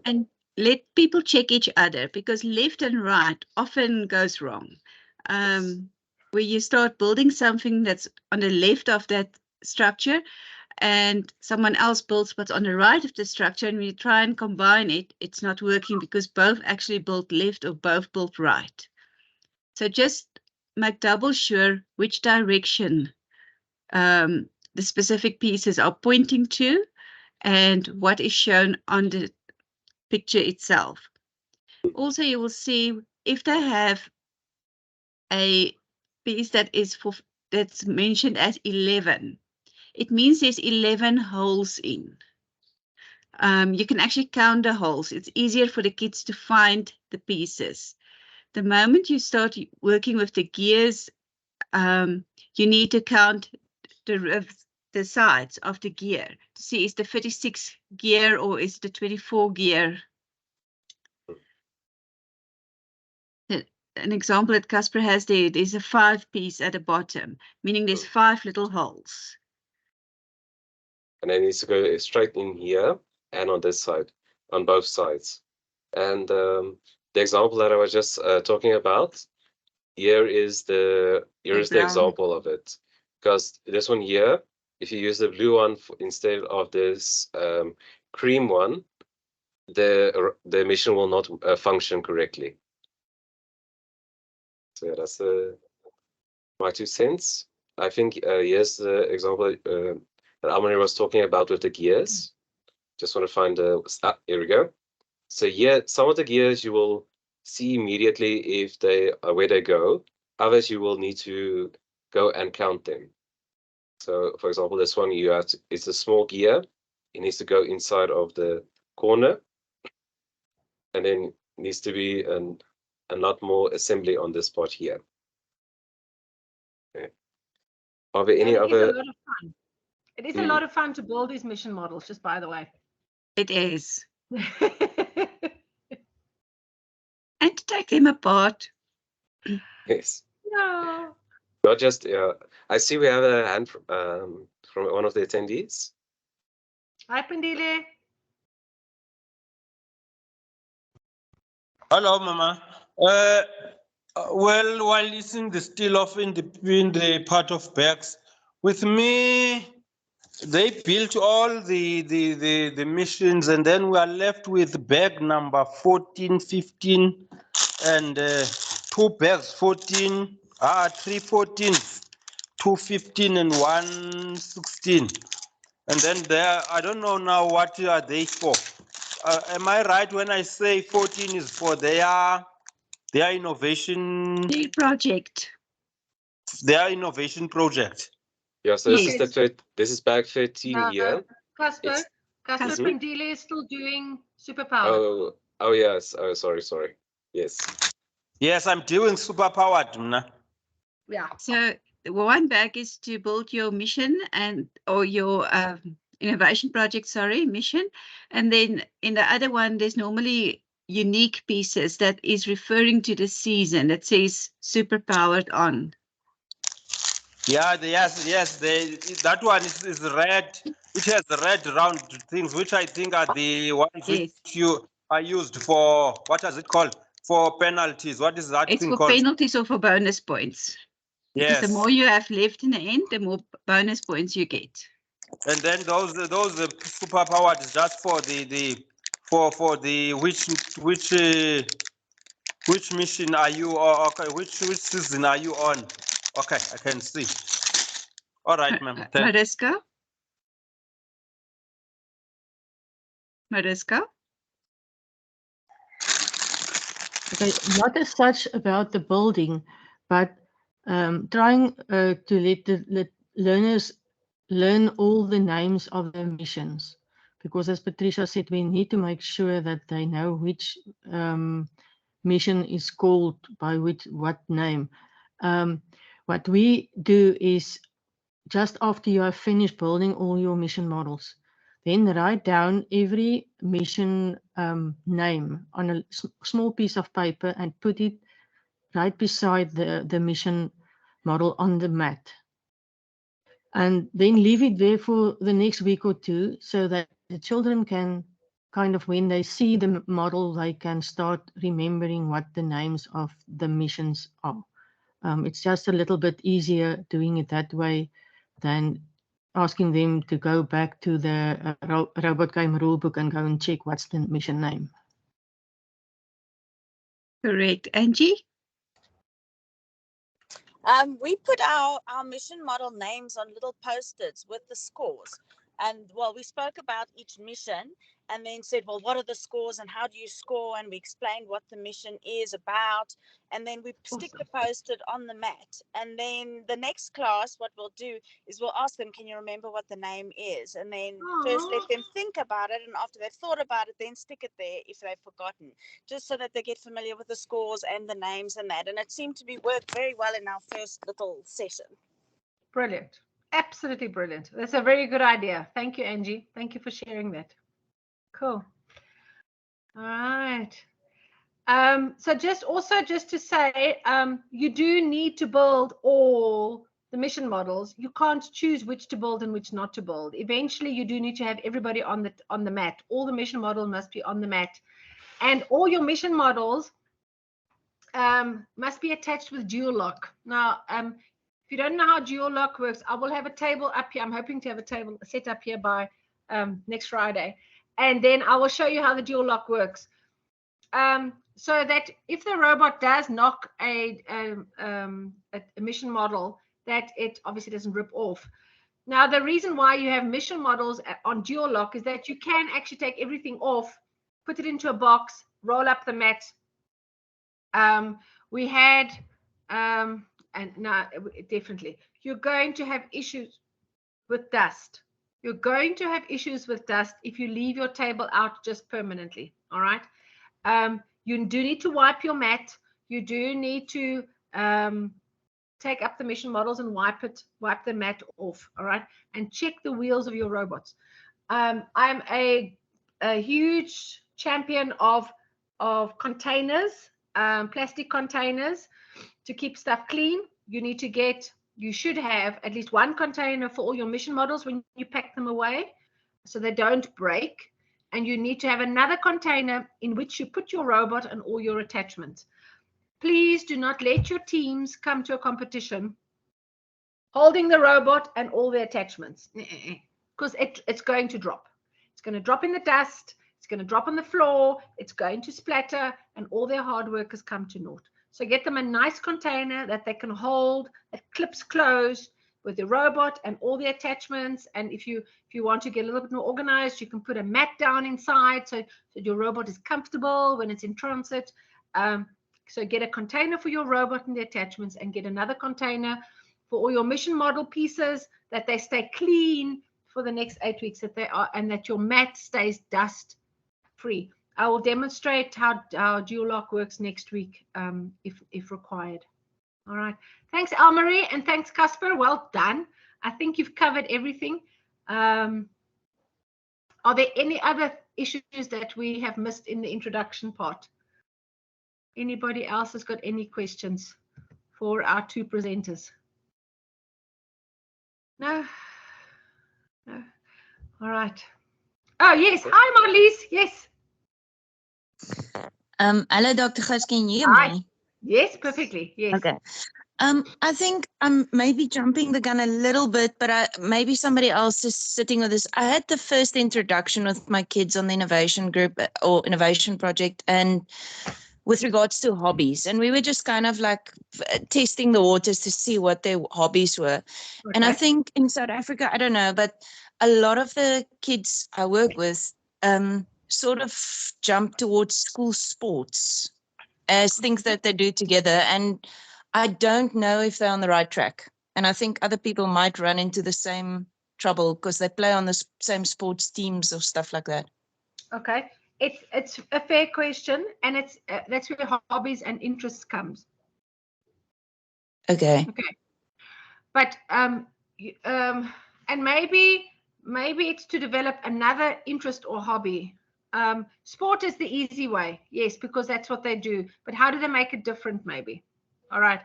Speaker 7: And let people check each other, because left and right often goes wrong. Where you start building something that's on the left of that structure, and someone else builds what's on the right of the structure, and we try and combine it, it's not working because both actually built left or both built right. So just make double sure which direction the specific pieces are pointing to and what is shown on the picture itself. Also, you will see if they have a piece that's mentioned as 11, it means there's 11 holes in. You can actually count the holes. It's easier for the kids to find the pieces. The moment you start working with the gears, you need to count the sides of the gear to see, is the 36 gear or is the 24 gear? An example that Casper has there's a 5 piece at the bottom, meaning there's 5 little holes.
Speaker 2: And then it needs to go straight in here and on this side, on both sides. And the example that I was just talking about, here is the example of it. Because this one here, if you use the blue one instead of this cream one, the mission will not function correctly. So yeah, that's my 2 cents. I think here's the example that Amani was talking about with the gears. Just want to find here we go. So yeah, some of the gears you will see immediately if they are where they go. Others you will need to go and count them. So for example, this one it's a small gear. It needs to go inside of the corner, and then needs to be a lot more assembly on this part here. Okay. Are there any other?
Speaker 1: It is a lot of fun. It is a lot of fun to build these mission models, just by the way.
Speaker 7: It is. And to take them apart.
Speaker 2: Yes.
Speaker 1: No.
Speaker 2: Not just, I see we have a hand from one of the attendees.
Speaker 1: Hi, Pandile.
Speaker 4: Hello, Mama. Well, while listening the still off in the part of bags, with me, they built all the missions, and then we are left with bag number 14, 15, and 2 bags 14, 3 14s, 2 15, and 1 16. And then there, I don't know now what are they for. Am I right when I say 14 is for their innovation?
Speaker 7: Their project.
Speaker 4: Their innovation project.
Speaker 2: Yeah, so this is bag 13 here.
Speaker 1: Casper Pandile is still doing superpower.
Speaker 2: Oh yes. Oh, sorry. Yes.
Speaker 4: Yes, I'm doing superpowered.
Speaker 1: Yeah.
Speaker 7: So one bag is to build your mission or your innovation project, mission. And then in the other one, there's normally unique pieces that is referring to the season that says superpowered on.
Speaker 4: Yeah, yes, that one is red. which has the red round things, which I think are the ones
Speaker 7: Yes.
Speaker 4: which you are used for, what is it called? For penalties. What is that
Speaker 7: It's
Speaker 4: thing
Speaker 7: for
Speaker 4: called?
Speaker 7: penalties or for bonus points. Because
Speaker 4: Yes.
Speaker 7: the more you have left in the end, the more bonus points you get.
Speaker 4: And then those super powered is just for the which mission are you, or okay, which season are you on? Okay, I can see. All right, ma'am.
Speaker 7: Mariska? Mariska?
Speaker 3: Okay, not as such about the building, but trying to let the learners learn all the names of the missions. Because as Patricia said, we need to make sure that they know which mission is called by what name. What we do is just after you have finished building all your mission models, then write down every mission name on a small piece of paper and put it right beside the mission model on the mat. And then leave it there for the next week or two so that the children can kind of, when they see the model, they can start remembering what the names of the missions are. It's just a little bit easier doing it that way than asking them to go back to the robot game rulebook and go and check what's the mission name.
Speaker 7: Correct. Angie?
Speaker 8: We put our mission model names on little post-its with the scores. And well, we spoke about each mission and then said, well, what are the scores and how do you score? And we explained what the mission is about. And then we stick the post-it on the mat. And then the next class, what we'll do is we'll ask them, can you remember what the name is? And then first let them think about it. And after they've thought about it, then stick it there if they've forgotten, just so that they get familiar with the scores and the names and that. And it seemed to be worked very well in our first little session.
Speaker 1: Brilliant. Absolutely brilliant. That's a very good idea. Thank you, Angie. Thank you for sharing that. Cool. All right. So just to say, you do need to build all the mission models. You can't choose which to build and which not to build. Eventually, you do need to have everybody on the mat. All the mission models must be on the mat, and all your mission models must be attached with dual lock. Now, if you don't know how dual lock works, I will have a table up here. I'm hoping to have a table set up here by next Friday. And then I will show you how the dual lock works. So that if the robot does knock a mission model, that it obviously doesn't rip off. Now, the reason why you have mission models on dual lock is that you can actually take everything off, put it into a box, roll up the mat. We had... and now definitely you're going to have issues with dust. You're going to have issues with dust if you leave your table out just permanently. All right. You do need to wipe your mat. You do need to take up the mission models and wipe the mat off. All right. And check the wheels of your robots. I'm a huge champion of containers, plastic containers. To keep stuff clean, you should have at least one container for all your mission models when you pack them away so they don't break. And you need to have another container in which you put your robot and all your attachments. Please do not let your teams come to a competition holding the robot and all the attachments, because it's going to drop. It's going to drop in the dust. It's going to drop on the floor. It's going to splatter, and all their hard work has come to naught. So get them a nice container that they can hold, that clips closed with the robot and all the attachments. And if you want to get a little bit more organized, you can put a mat down inside so your robot is comfortable when it's in transit. So get a container for your robot and the attachments, and get another container for all your mission model pieces, that they stay clean for the next 8 weeks, and that your mat stays dust free. I will demonstrate how dual lock works next week if required. All right. Thanks, Elmarie, and thanks, Casper. Well done. I think you've covered everything. Are there any other issues that we have missed in the introduction part? Anybody else has got any questions for our two presenters? No? No. All right. Oh, yes. Hi, Marlies. Yes.
Speaker 9: Hello, Dr. Gous, can you hear
Speaker 1: Hi.
Speaker 9: me?
Speaker 1: Yes, perfectly. Yes.
Speaker 9: Okay. I think I'm maybe jumping the gun a little bit, but maybe somebody else is sitting with this. I had the first introduction with my kids on the innovation group or innovation project, and with regards to hobbies, and we were just kind of like testing the waters to see what their hobbies were.
Speaker 1: Okay.
Speaker 9: And I think in South Africa, I don't know, but a lot of the kids I work with sort of jump towards school sports as things that they do together. And I don't know if they're on the right track. And I think other people might run into the same trouble because they play on the same sports teams or stuff like that.
Speaker 1: Okay. It's a fair question, and it's that's where hobbies and interests comes.
Speaker 9: Okay.
Speaker 1: Okay. But and maybe it's to develop another interest or hobby. Sport is the easy way, yes, because that's what they do. But how do they make it different? Maybe. All right.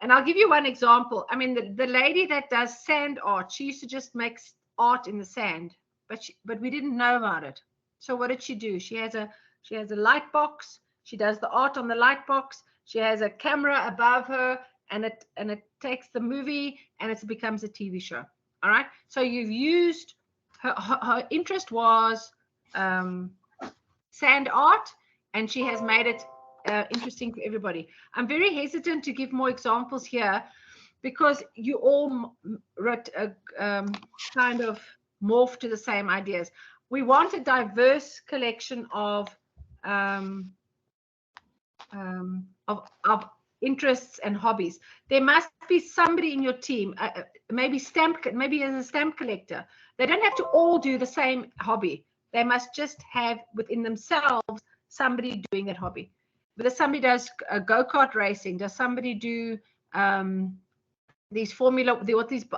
Speaker 1: And I'll give you one example. I mean, the lady that does sand art, she used to just make art in the sand, but we didn't know about it. So what did she do? She has a light box. She does the art on the light box. She has a camera above her, and it takes the movie, and it becomes a TV show. All right. So you've used her interest was sand art, and she has made it interesting for everybody. I'm very hesitant to give more examples here because you all kind of morph to the same ideas. We want a diverse collection of interests and hobbies. There must be somebody in your team, maybe as a stamp collector. They don't have to all do the same hobby. They must just have within themselves somebody doing that hobby. Whether somebody does go-kart racing, does somebody do these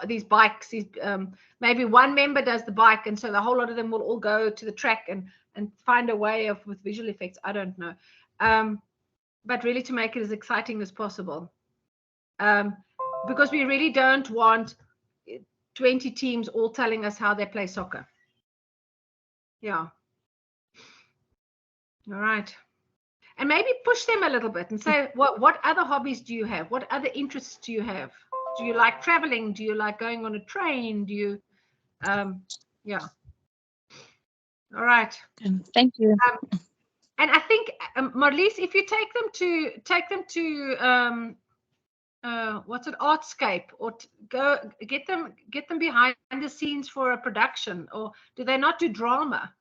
Speaker 1: these bikes? Maybe one member does the bike, and so the whole lot of them will all go to the track and find a way of with visual effects. I don't know, but really to make it as exciting as possible, because we really don't want 20 teams all telling us how they play soccer. Yeah. All right. And maybe push them a little bit and say, what other hobbies do you have? What other interests do you have? Do you like traveling? Do you like going on a train? Do you, yeah. All right.
Speaker 9: Thank you.
Speaker 1: And I think, Marlies, if you take them to what's it, Artscape, or go get them behind the scenes for a production, or do they not do drama?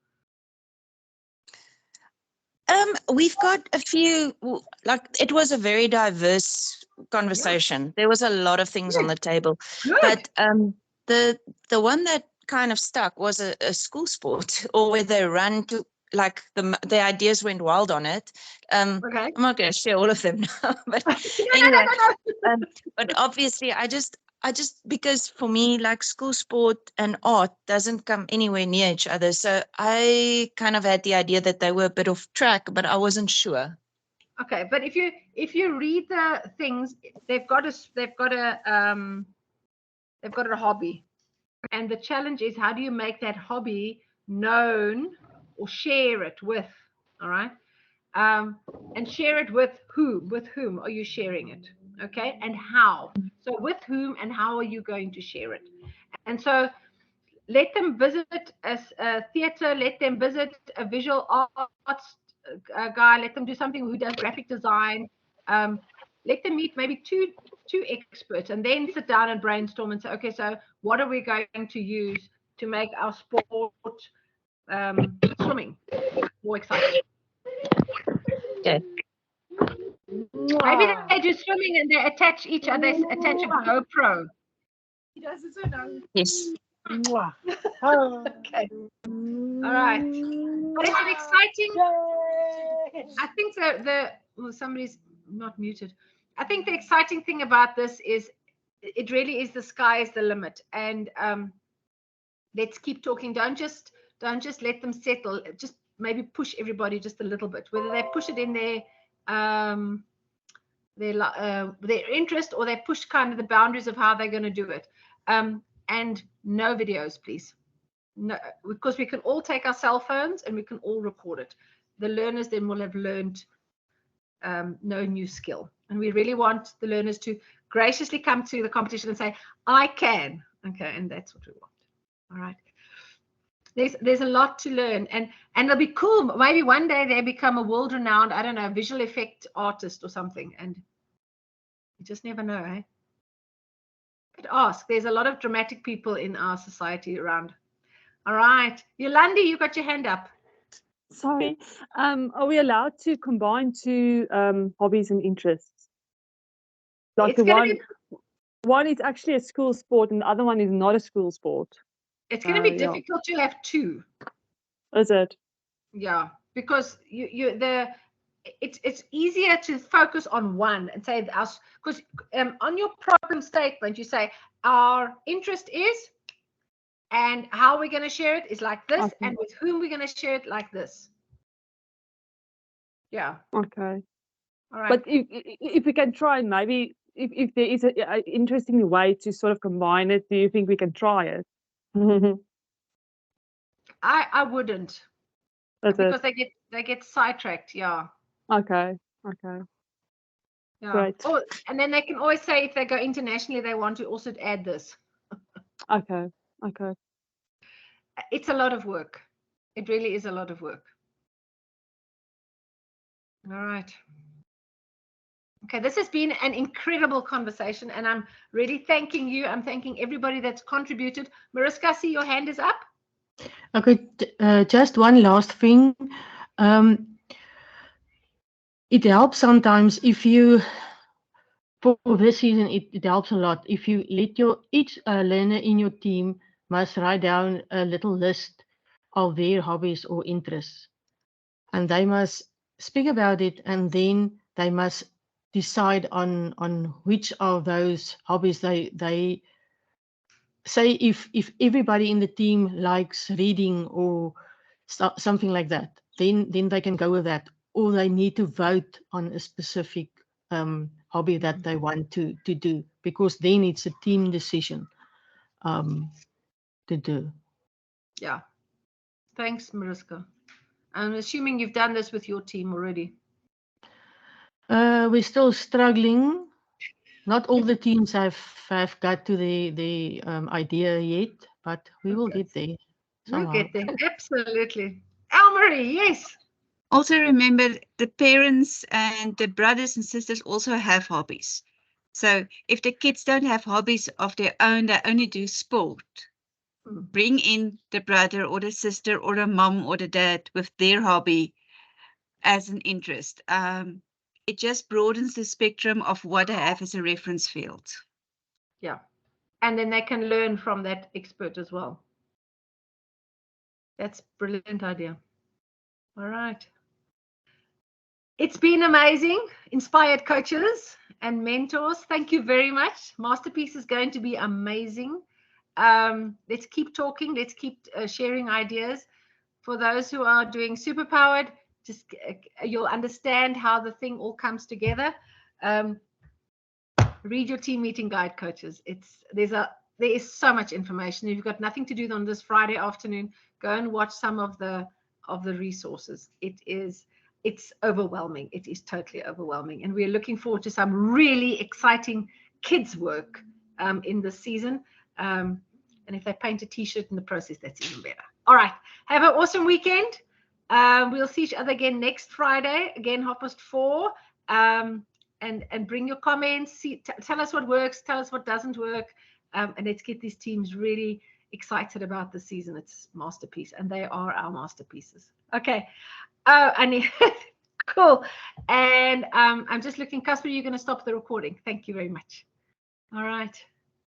Speaker 9: We've got a few, like it was a very diverse conversation. Yeah. There was a lot of things on the table.
Speaker 1: Good.
Speaker 9: But the one that kind of stuck was a school sport, or where they run to, like the ideas went wild on it.
Speaker 1: Okay.
Speaker 9: I'm not going to share all of them now, but anyway, but obviously I just because for me, like school sport and art doesn't come anywhere near each other. So I kind of had the idea that they were a bit off track, but I wasn't sure.
Speaker 1: Okay, but if you read the things, they've got a hobby, and the challenge is, how do you make that hobby known or share it with? All right, and share it with whom? With whom are you sharing it? Okay, and how? So with whom and how are you going to share it? And so let them visit a theater, let them visit a visual arts guy, let them do something who does graphic design, let them meet maybe two experts, and then sit down and brainstorm and say, okay, so what are we going to use to make our sport, swimming, more exciting?
Speaker 9: Okay.
Speaker 1: Maybe they do swimming and they attach each other, they attach a GoPro.
Speaker 9: Yes.
Speaker 1: Okay. All right. But it's an exciting. I think well, somebody's not muted. I think the exciting thing about this is it really is the sky is the limit, and let's keep talking. Don't just let them settle. Just maybe push everybody just a little bit, whether they push it in their interest, or they push kind of the boundaries of how they're going to do it. And no videos, please. No, because we can all take our cell phones and we can all record it. The learners then will have learned no new skill. And we really want the learners to graciously come to the competition and say, I can. Okay, and that's what we want. All right. There's a lot to learn, and it'll be cool. Maybe one day they become a world-renowned, I don't know, visual effect artist or something, and you just never know, eh? But ask. There's a lot of dramatic people in our society around. All right, Yolandi, you got your hand up.
Speaker 6: Sorry, are we allowed to combine two hobbies and interests? Like one is actually a school sport and the other one is not a school sport.
Speaker 1: It's going to be difficult to have two.
Speaker 6: Is it?
Speaker 1: Yeah, because it's easier to focus on one and say us, because on your problem statement you say our interest is, and how we're going to share it is like this, okay. And with whom we're going to share it like this. Yeah.
Speaker 6: Okay.
Speaker 1: All right.
Speaker 6: But if we can try, maybe if there is an interesting way to sort of combine it, do you think we can try it?
Speaker 1: I wouldn't. Because they get sidetracked. Yeah.
Speaker 6: Okay. Okay.
Speaker 1: Yeah.
Speaker 6: Great.
Speaker 1: Oh, and then they can always say if they go internationally, they want to also add this.
Speaker 6: Okay. Okay.
Speaker 1: It's a lot of work. It really is a lot of work. All right. Okay, this has been an incredible conversation, and I'm really thanking you. I'm thanking everybody that's contributed. Mariska, I see your hand is up.
Speaker 3: Okay, just one last thing. It helps sometimes if you, for this season, it helps a lot if you let each learner in your team must write down a little list of their hobbies or interests, and they must speak about it, and then they must decide on which of those hobbies they say. If everybody in the team likes reading or something like that, then they can go with that, or they need to vote on a specific hobby that they want to do, because then it's a team decision to do.
Speaker 1: Yeah. Thanks, Mariska. I'm assuming you've done this with your team already.
Speaker 3: We're still struggling. Not all the teams have got to the idea yet, but we will get there somehow.
Speaker 1: We'll get there, absolutely. Elmarie, yes.
Speaker 7: Also remember, the parents and the brothers and sisters also have hobbies. So if the kids don't have hobbies of their own, they only do sport, bring in the brother or the sister or the mom or the dad with their hobby as an interest. It just broadens the spectrum of what I have as a reference field.
Speaker 1: Yeah. And then they can learn from that expert as well. That's a brilliant idea. All right. It's been amazing. Inspired coaches and mentors, thank you very much. Masterpiece is going to be amazing. Let's keep talking. Let's keep sharing ideas. For those who are doing Superpowered, just you'll understand how the thing all comes together. Read your team meeting guide, coaches. There is so much information. If you've got nothing to do on this Friday afternoon, go and watch some of the resources. It's overwhelming. It is totally overwhelming, and we're looking forward to some really exciting kids work in this season. And if they paint a T-shirt in the process, that's even better. All right, have an awesome weekend. We'll see each other again next Friday, again 4:30. And bring your comments. Tell us what works. Tell us what doesn't work. And let's get these teams really excited about the season. It's Masterpiece, and they are our masterpieces. Okay. Cool. And I'm just looking, Casper, you're going to stop the recording. Thank you very much. All right.